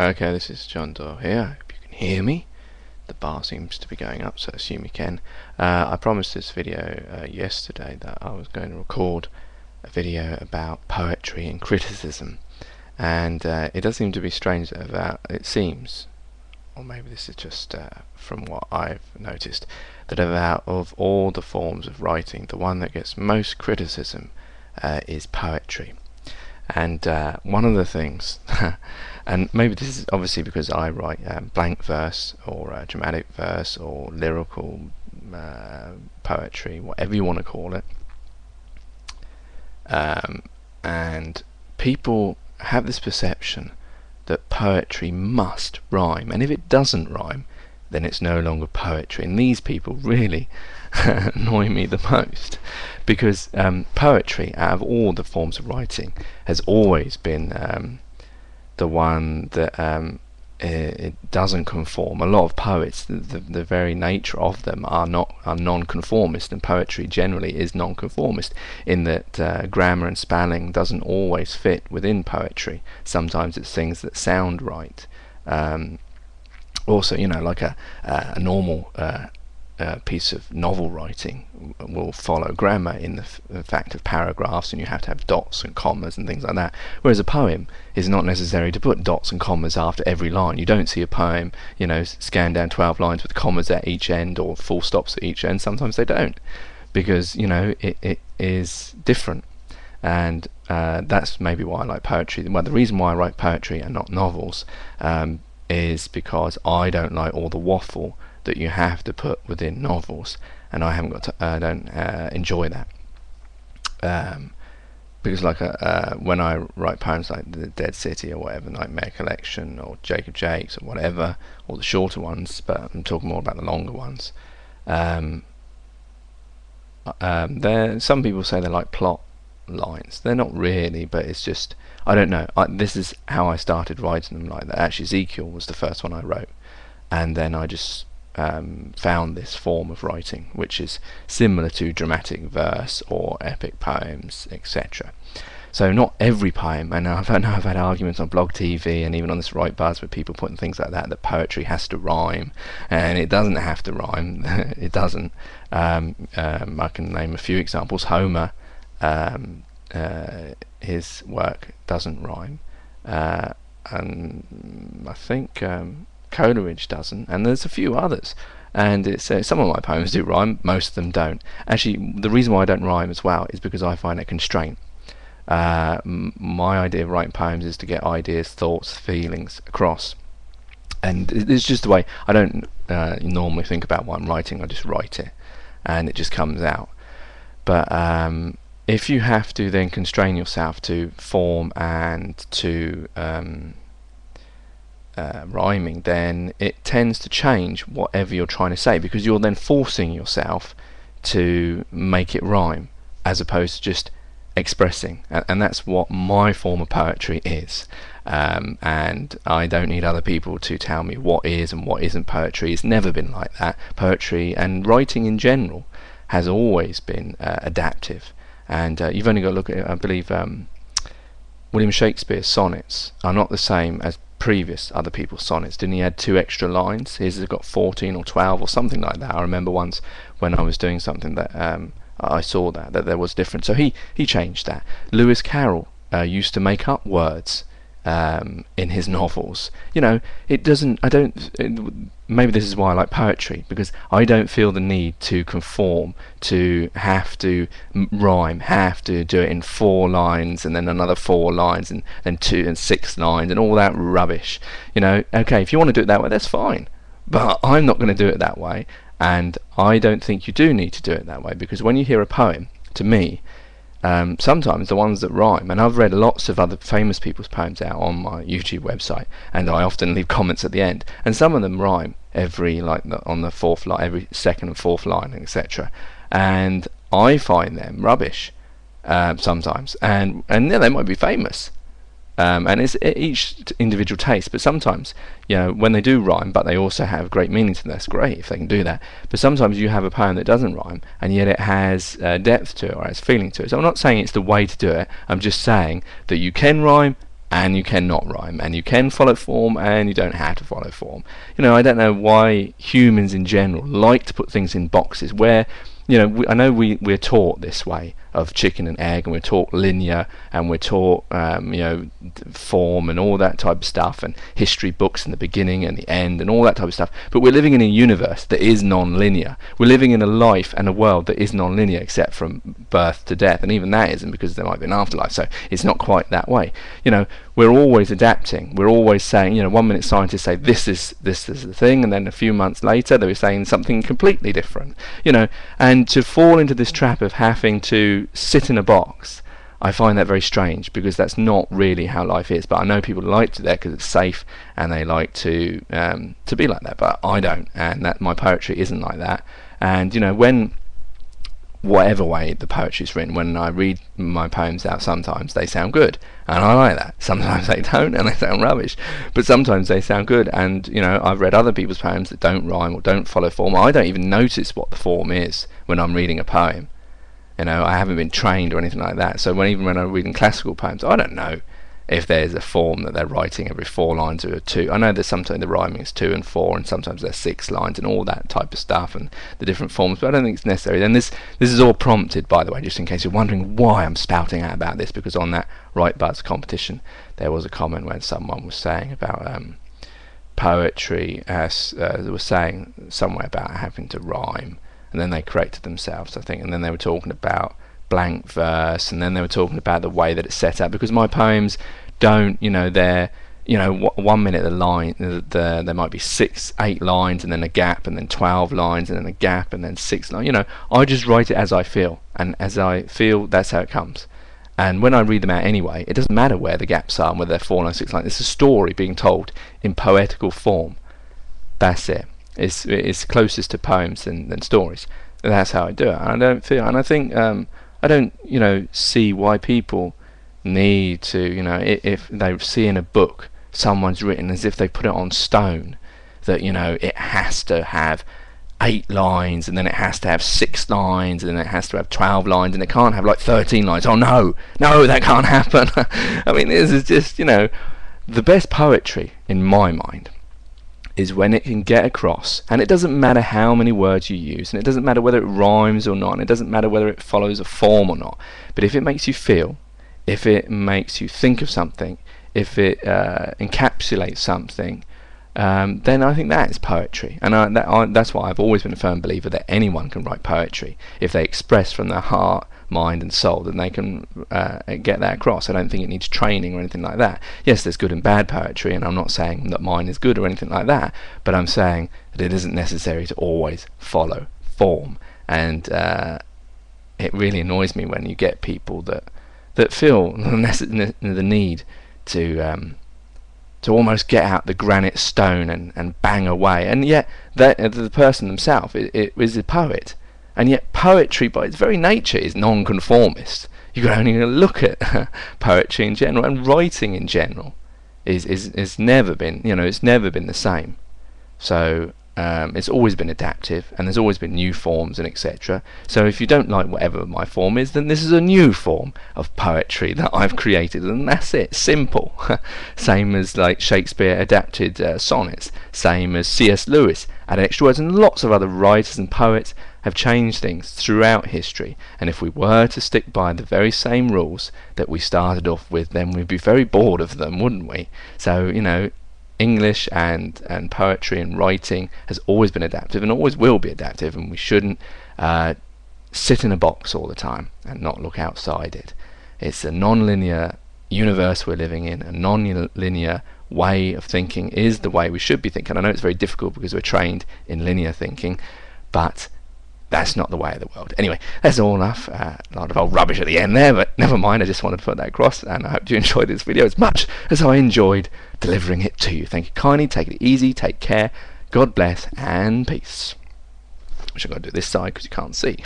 Okay, this is John Doyle here. I hope you can hear me. The bar seems to be going up, so I assume you can. I promised this video yesterday that I was going to record a video about poetry and criticism, and it does seem to be strange that it seems, or maybe this is just from what I've noticed, that out of all the forms of writing, the one that gets most criticism is poetry. And one of the things, and maybe this is obviously because I write blank verse or dramatic verse or lyrical poetry, whatever you want to call it, and people have this perception that poetry must rhyme, and if it doesn't rhyme, then it's no longer poetry. And these people really annoy me the most, because poetry, out of all the forms of writing, has always been the one that it doesn't conform. A lot of poets, the very nature of them are non-conformist, and poetry generally is non-conformist in that grammar and spelling doesn't always fit within poetry. Sometimes it's things that sound right. Also, you know, like a normal piece of novel writing will follow grammar in the fact of paragraphs, and you have to have dots and commas and things like that, whereas a poem is not necessary to put dots and commas after every line. You don't see a poem, you know, scan down 12 lines with commas at each end or full stops at each end. Sometimes they don't, because, you know, it is different. And that's maybe why I like poetry. Well, the reason why I write poetry and not novels is because I don't like all the waffle that you have to put within novels, and I haven't got to, I don't enjoy that, because like when I write poems like The Dead City or whatever, Nightmare Collection or Jacob Jakes or whatever, or the shorter ones, but I'm talking more about the longer ones, some people say they're like plot lines. They're not really, but it's just, I don't know, this is how I started writing them like that. Actually, Ezekiel was the first one I wrote, and then I just found this form of writing which is similar to dramatic verse or epic poems, etc. So not every poem, and I've had arguments on Blog TV and even on this Right Buzz with people putting things like that poetry has to rhyme, and it doesn't have to rhyme. It doesn't. I can name a few examples. Homer, his work doesn't rhyme, and I think Coleridge doesn't, and there's a few others, and it's some of my poems do rhyme, most of them don't. Actually, the reason why I don't rhyme as well is because I find a constraint. My idea of writing poems is to get ideas, thoughts, feelings across, and it's just the way I don't normally think about what I'm writing. I just write it and it just comes out. But if you have to then constrain yourself to form and to rhyming, then it tends to change whatever you're trying to say, because you're then forcing yourself to make it rhyme as opposed to just expressing, and that's what my form of poetry is. And I don't need other people to tell me what is and what isn't poetry. It's never been like that. Poetry and writing in general has always been adaptive, and you've only got to look at it. I believe William Shakespeare's sonnets are not the same as previous other people's sonnets. Didn't he add 2 extra lines? His has got 14 or 12 or something like that. I remember once when I was doing something that I saw that there was different, so he changed that. Lewis Carroll used to make up words in his novels. You know, it doesn't, maybe this is why I like poetry, because I don't feel the need to conform, to have to rhyme, have to do it in 4 lines and then another 4 lines and then 2 and 6 lines and all that rubbish. You know, okay, if you want to do it that way, that's fine, but I'm not going to do it that way, and I don't think you do need to do it that way, because when you hear a poem, to me, sometimes the ones that rhyme, and I've read lots of other famous people's poems out on my YouTube website, and I often leave comments at the end, and some of them rhyme every, like on the 4th line, every 2nd and 4th line, etc. And I find them rubbish sometimes, and yeah, they might be famous, and it's each individual taste, but sometimes, you know, when they do rhyme but they also have great meaning to them, that's great if they can do that. But sometimes you have a poem that doesn't rhyme and yet it has depth to it, or has feeling to it. So I'm not saying it's the way to do it, I'm just saying that you can rhyme and you cannot rhyme, and you can follow form, and you don't have to follow form. You know, I don't know why humans in general like to put things in boxes where, you know, I know we're taught this way of chicken and egg, and we're taught linear, and we're taught you know, form and all that type of stuff, and history books and the beginning and the end and all that type of stuff. But we're living in a universe that is non-linear. We're living in a life and a world that is non-linear, except from birth to death, and even that isn't, because there might be an afterlife, so it's not quite that way. You know, we're always adapting. We're always saying, you know, 1 minute scientists say this is the thing, and then a few months later they were saying something completely different. You know, and to fall into this trap of having to sit in a box, I find that very strange, because that's not really how life is. But I know people like to do that because it's safe, and they like to be like that. But I don't, and that my poetry isn't like that. And you know, when whatever way the poetry's written, when I read my poems out, sometimes they sound good, and I like that. Sometimes they don't, and they sound rubbish. But sometimes they sound good, and you know, I've read other people's poems that don't rhyme or don't follow form. I don't even notice what the form is when I'm reading a poem. You know, I haven't been trained or anything like that. So even when I'm reading classical poems, I don't know if there's a form that they're writing every 4 lines or 2. I know there's sometimes the rhyming is 2 and 4, and sometimes there's 6 lines and all that type of stuff, and the different forms, but I don't think it's necessary. And this is all prompted, by the way, just in case you're wondering why I'm spouting out about this, because on that Right Buzz competition there was a comment when someone was saying about poetry, they were saying somewhere about having to rhyme, and then they corrected themselves, I think, and then they were talking about blank verse, and then they were talking about the way that it's set up, because my poems don't, you know, they're, you know, 1 minute the line, there might be 6, 8 lines, and then a gap, and then 12 lines, and then a gap, and then 6 lines. You know, I just write it as I feel, and as I feel, that's how it comes. And when I read them out anyway, it doesn't matter where the gaps are and whether they're 4 lines, 6 lines. It's a story being told in poetical form. That's it. It's closest to poems than stories. That's how I do it. And I don't feel, and I think I don't, you know, see why people need to, you know, if they see in a book someone's written as if they put it on stone, that, you know, it has to have 8 lines, and then it has to have 6 lines, and then it has to have 12 lines, and it can't have like 13 lines. Oh no, that can't happen. I mean, this is just, you know, the best poetry in my mind is when it can get across, and it doesn't matter how many words you use, and it doesn't matter whether it rhymes or not, and it doesn't matter whether it follows a form or not, but if it makes you feel, if it makes you think of something, if it encapsulates something, then I think that is poetry. And that's why I've always been a firm believer that anyone can write poetry if they express from their heart, mind and soul, then they can get that across. I don't think it needs training or anything like that. Yes, there's good and bad poetry, and I'm not saying that mine is good or anything like that, but I'm saying that it isn't necessary to always follow form. And it really annoys me when you get people that feel the need to almost get out the granite stone and bang away, and yet the person themselves it is a poet. And yet poetry by its very nature is non-conformist. You can only look at poetry in general, and writing in general is never been, you know, it's never been the same. So it's always been adaptive, and there's always been new forms and etc. So if you don't like whatever my form is, then this is a new form of poetry that I've created, and that's it. Simple. Same as like Shakespeare adapted sonnets, same as C.S. Lewis added extra words, and lots of other writers and poets have changed things throughout history. And if we were to stick by the very same rules that we started off with, then we'd be very bored of them, wouldn't we? So, you know, English and poetry and writing has always been adaptive and always will be adaptive, and we shouldn't sit in a box all the time and not look outside it. It's a non-linear universe we're living in. A non-linear way of thinking is the way we should be thinking. I know it's very difficult because we're trained in linear thinking, but that's not the way of the world. Anyway, that's all enough. A lot of old rubbish at the end there, but never mind. I just wanted to put that across, and I hope you enjoyed this video as much as I enjoyed delivering it to you. Thank you kindly. Take it easy. Take care. God bless and peace. Which I've got to do this side because you can't see.